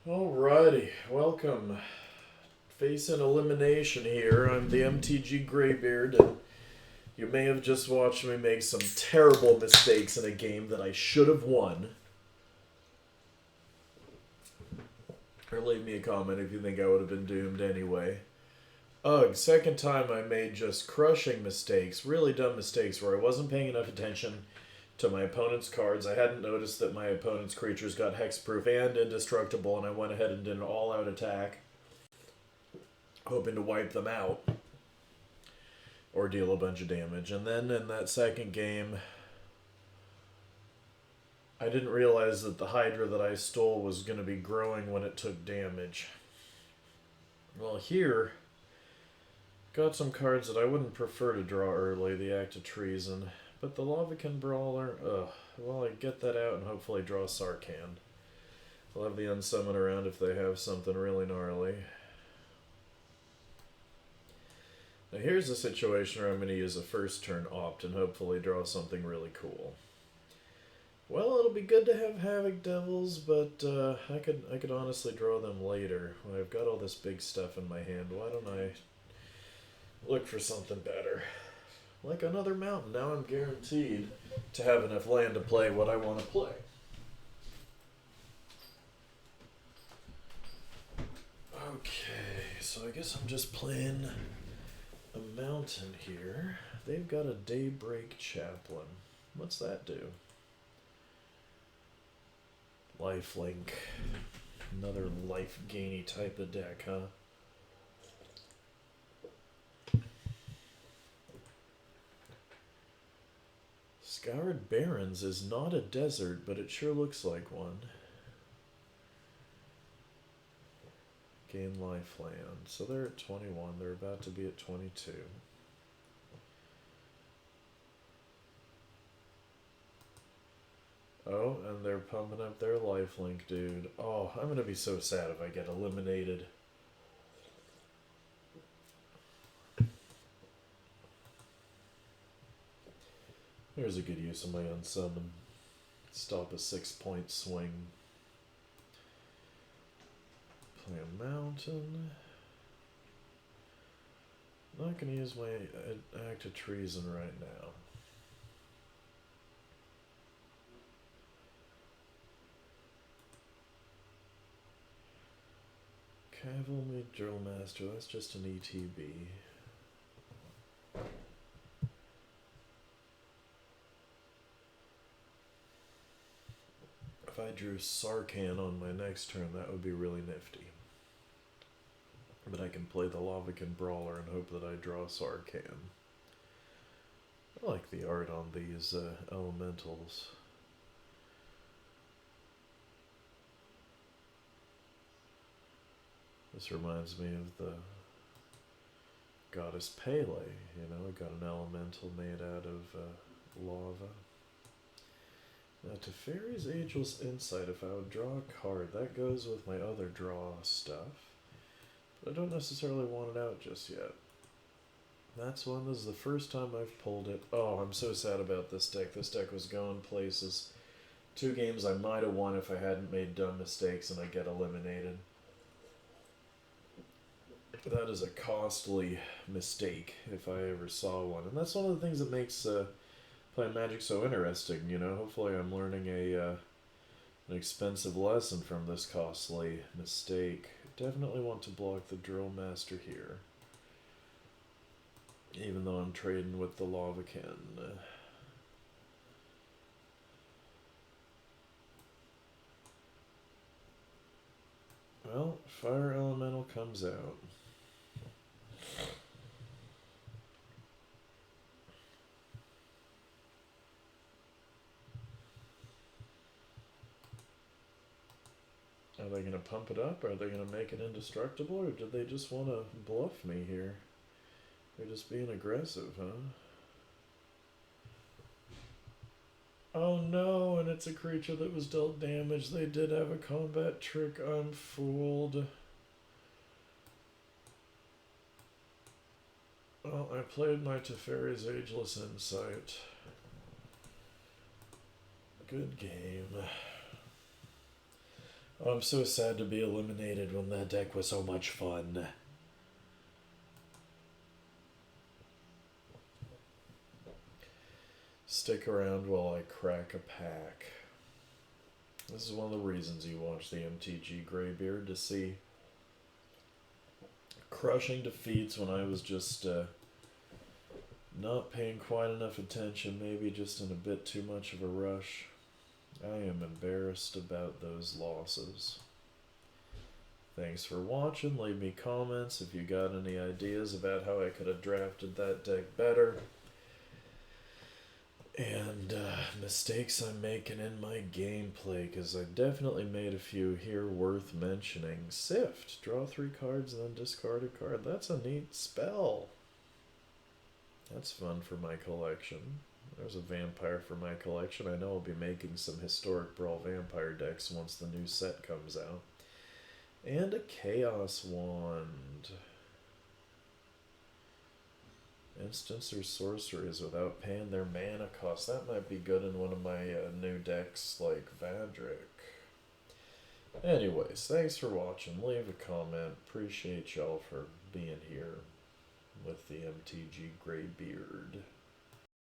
Alrighty, welcome. Facing elimination here. I'm the MTG Greybeard, and you may have just watched me make some terrible mistakes in a game that I should have won. Or leave me a comment if you think I would have been doomed anyway. Ugh, second time I made just crushing mistakes, really dumb mistakes where I wasn't paying enough attention to my opponent's cards. I hadn't noticed that my opponent's creatures got hexproof and indestructible, and I went ahead and did an all-out attack, hoping to wipe them out or deal a bunch of damage. And then in that second game, I didn't realize that the Hydra that I stole was going to be growing when it took damage. Well, here, got some cards that I wouldn't prefer to draw early, the Act of Treason. But the Lavacan Brawler, well, I get that out and hopefully draw Sarkhan. I'll have the Unsummon around if they have something really gnarly. Now here's a situation where I'm going to use a first turn Opt and hopefully draw something really cool. Well, it'll be good to have Havoc Devils, but I could honestly draw them later. When I've got all this big stuff in my hand, why don't I look for something better? Like another mountain. Now I'm guaranteed to have enough land to play what I want to play. Okay, so I guess I'm just playing a mountain here. They've got a Daybreak Chaplain. What's that do? Lifelink. Another life-gainy type of deck, huh? Scoured Barrens is not a desert, but it sure looks like one. Gain lifeland. So they're at 21. They're about to be at 22. Oh, and they're pumping up their lifelink, dude. Oh, I'm going to be so sad if I get eliminated. There's a good use of my Unsummon. Stop a 6-point swing. Play a mountain. Not going to use my Act of Treason right now. Cavalry Drill Master, that's just an ETB. If I drew Sarkhan on my next turn, that would be really nifty. But I can play the Lavacan Brawler and hope that I draw Sarkhan. I like the art on these elementals. This reminds me of the Goddess Pele, you know, I got an elemental made out of lava. Now, Teferi's Ageless Insight, if I would draw a card, that goes with my other draw stuff. But I don't necessarily want it out just yet. That's one. This is the first time I've pulled it. Oh, I'm so sad about this deck. This deck was going places. 2 games I might have won if I hadn't made dumb mistakes and I get eliminated. That is a costly mistake if I ever saw one. And that's one of the things that makes playing Magic so interesting, you know. Hopefully I'm learning an expensive lesson from this costly mistake. Definitely want to block the Drill Master here, even though I'm trading with the Lavacan. Well, Fire Elemental comes out. Are they going to pump it up? Are they going to make it indestructible? Or did they just want to bluff me here? They're just being aggressive, huh? Oh no, and it's a creature that was dealt damage. They did have a combat trick. I'm fooled. Well, I played my Teferi's Ageless Insight. Good game. Oh, I'm so sad to be eliminated when that deck was so much fun. Stick around while I crack a pack. This is one of the reasons you watch the MTG Greybeard, to see crushing defeats when I was just not paying quite enough attention, maybe just in a bit too much of a rush. I am embarrassed about those losses. Thanks for watching. Leave me comments if you got any ideas about how I could have drafted that deck better. And mistakes I'm making in my gameplay, because I definitely made a few here worth mentioning. Sift. Draw 3 cards and then discard a card. That's a neat spell. That's fun for my collection. There's a vampire for my collection. I know I'll be making some Historic Brawl vampire decks once the new set comes out. And a Chaos Wand. Instants or sorceries without paying their mana cost. That might be good in one of my new decks like Vadric. Anyways, thanks for watching. Leave a comment. Appreciate y'all for being here with the MTG Greybeard.